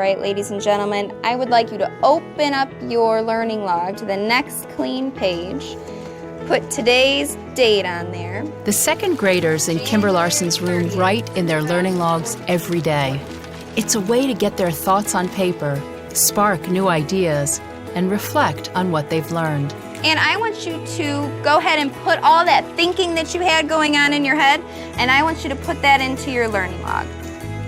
right, ladies and gentlemen, I would like you to open up your learning log to the next clean page. Put today's date on there. The second graders in Kimber Larson's room write in their learning logs every day. It's a way to get their thoughts on paper, spark new ideas, and reflect on what they've learned. And I want you to go ahead and put all that thinking that you had going on in your head, and I want you to put that into your learning log.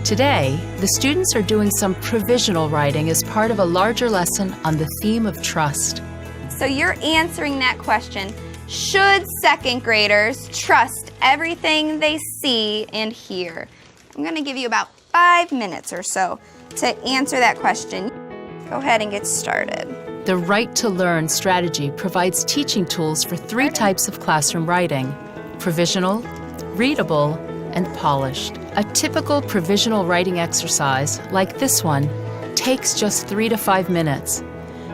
Today, the students are doing some provisional writing as part of a larger lesson on the theme of trust. So you're answering that question. Should second graders trust everything they see and hear? I'm going to give you about 5 minutes or so to answer that question. Go ahead and get started. The Write to Learn strategy provides teaching tools for 3 types of classroom writing: provisional, readable, and polished. A typical provisional writing exercise, like this one, takes just 3 to 5 minutes.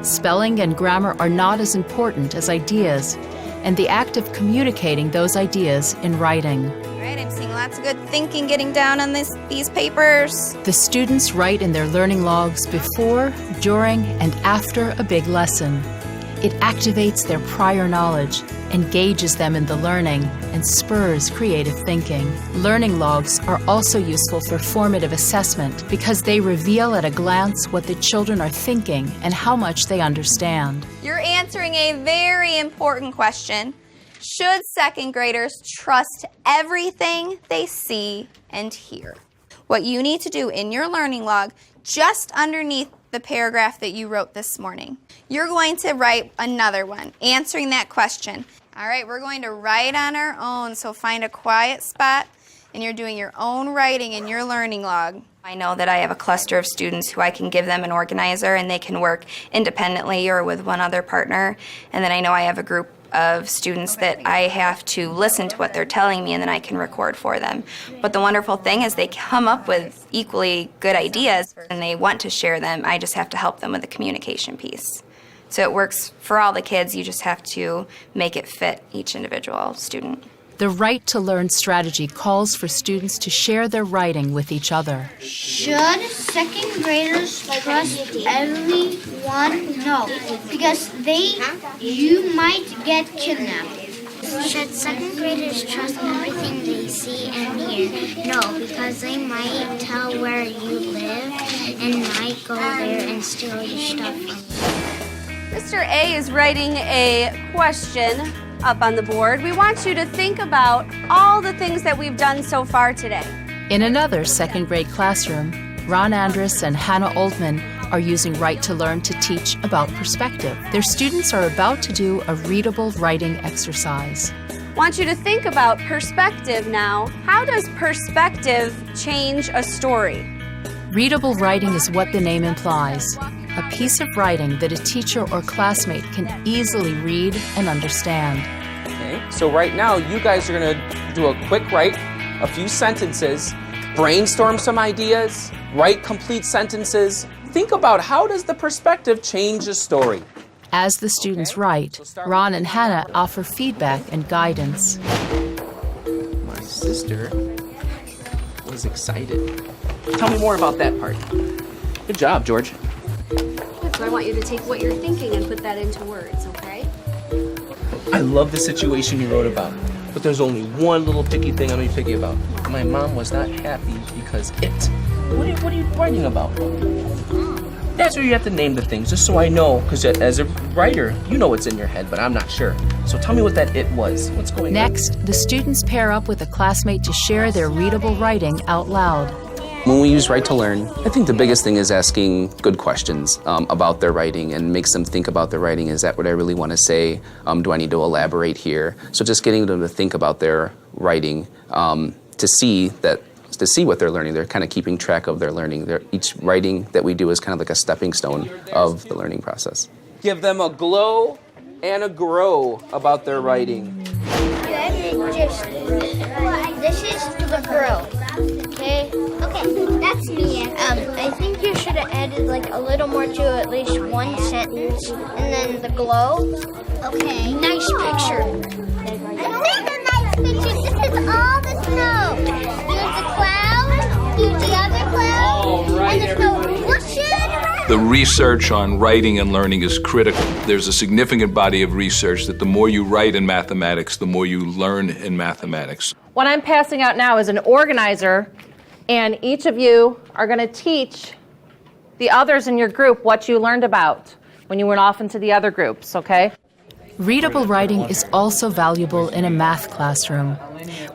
Spelling and grammar are not as important as ideas, and the act of communicating those ideas in writing. All right, I'm seeing lots of good thinking getting down on these papers. The students write in their learning logs before, during, and after a big lesson. It activates their prior knowledge, engages them in the learning, and spurs creative thinking. Learning logs are also useful for formative assessment because they reveal at a glance what the children are thinking and how much they understand. You're answering a very important question. Should second graders trust everything they see and hear? What you need to do in your learning log, just underneath the paragraph that you wrote this morning, you're going to write another one, answering that question. All right, we're going to write on our own, so find a quiet spot, and you're doing your own writing in your learning log. I know that I have a cluster of students who I can give them an organizer, and they can work independently or with one other partner. And then I know I have a group of students that I have to listen to what they're telling me, and then I can record for them. But the wonderful thing is they come up with equally good ideas, and they want to share them. I just have to help them with the communication piece. So it works for all the kids. You just have to make it fit each individual student. The Write to Learn strategy calls for students to share their writing with each other. Should second graders trust everyone? No, because you might get kidnapped. Should second graders trust everything they see and hear? No, because they might tell where you live and might go there and steal your stuff from you. Mr. A is writing a question up on the board. We want you to think about all the things that we've done so far today. In another second grade classroom, Ron Andrus and Hannah Oldman are using Write to Learn to teach about perspective. Their students are about to do a readable writing exercise. Want you to think about perspective now. How does perspective change a story? Readable writing is what the name implies. A piece of writing that a teacher or classmate can easily read and understand. Okay, so right now you guys are going to do a quick write, a few sentences, brainstorm some ideas, write complete sentences. Think about how does the perspective change a story. As the students write, Ron and Hannah offer feedback and guidance. My sister was excited. Tell me more about that part. Good job, George. So I want you to take what you're thinking and put that into words, okay? I love the situation you wrote about, but there's only one little picky thing I'm gonna be picky about. My mom was not happy because it. What are you writing about? That's where you have to name the things, just so I know, because as a writer, you know what's in your head, but I'm not sure. So tell me what that it was. What's going on? Next, the students pair up with a classmate to share their readable writing out loud. When we use Write to Learn, I think the biggest thing is asking good questions about their writing and makes them think about their writing. Is that what I really want to say? Do I need to elaborate here? So just getting them to think about their writing to see what they're learning. They're kind of keeping track of their learning. Each writing that we do is kind of like a stepping stone of the learning process. Give them a glow and a grow about their writing. This is the girl. Okay, that's me. I think you should have added like a little more to at least one sentence, and then the glow. Okay. Nice picture. This is a nice picture. This is all the snow. Here's the cloud. Here's the other cloud. All right, and the snow. What should The research on writing and learning is critical. There's a significant body of research that the more you write in mathematics, the more you learn in mathematics. What I'm passing out now is an organizer, and each of you are going to teach the others in your group what you learned about when you went off into the other groups, okay? Readable writing is also valuable in a math classroom.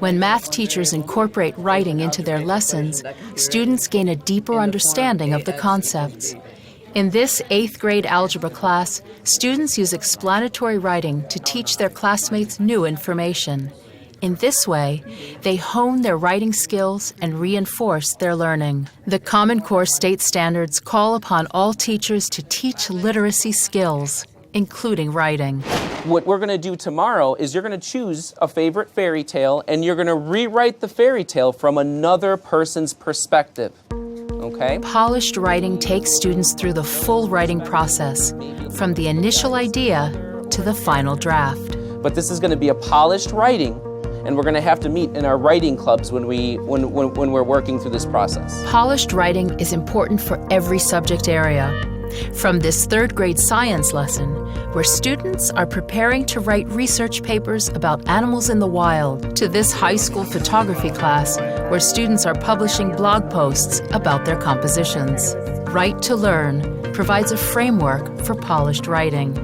When math teachers incorporate writing into their lessons, students gain a deeper understanding of the concepts. In this 8th grade algebra class, students use explanatory writing to teach their classmates new information. In this way, they hone their writing skills and reinforce their learning. The Common Core state standards call upon all teachers to teach literacy skills, including writing. What we're going to do tomorrow is you're going to choose a favorite fairy tale and you're going to rewrite the fairy tale from another person's perspective. Okay? Polished writing takes students through the full writing process, from the initial idea to the final draft. But this is going to be a polished writing, and we're going to have to meet in our writing clubs when we're working through this process. Polished writing is important for every subject area. From this 3rd grade science lesson, where students are preparing to write research papers about animals in the wild, to this high school photography class, where students are publishing blog posts about their compositions. Write to Learn provides a framework for polished writing.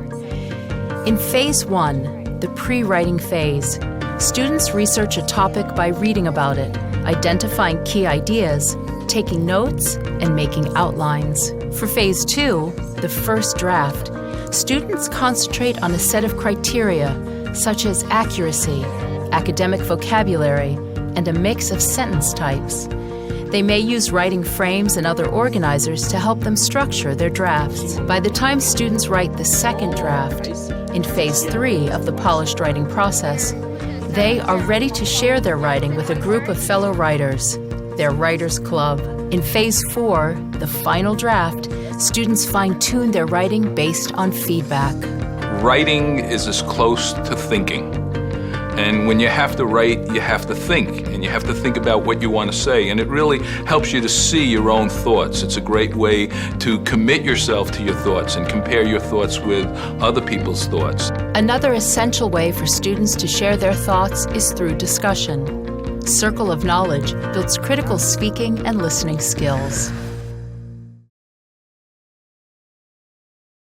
In Phase 1, the pre-writing phase, students research a topic by reading about it, identifying key ideas, taking notes, and making outlines. For Phase 2, the first draft, students concentrate on a set of criteria such as accuracy, academic vocabulary, and a mix of sentence types. They may use writing frames and other organizers to help them structure their drafts. By the time students write the second draft, in Phase 3 of the polished writing process, they are ready to share their writing with a group of fellow writers, their Writers Club. In Phase 4, the final draft, students fine-tune their writing based on feedback. Writing is as close to thinking. And when you have to write, you have to think, and you have to think about what you want to say, and it really helps you to see your own thoughts. It's a great way to commit yourself to your thoughts and compare your thoughts with other people's thoughts. Another essential way for students to share their thoughts is through discussion. Circle of Knowledge builds critical speaking and listening skills.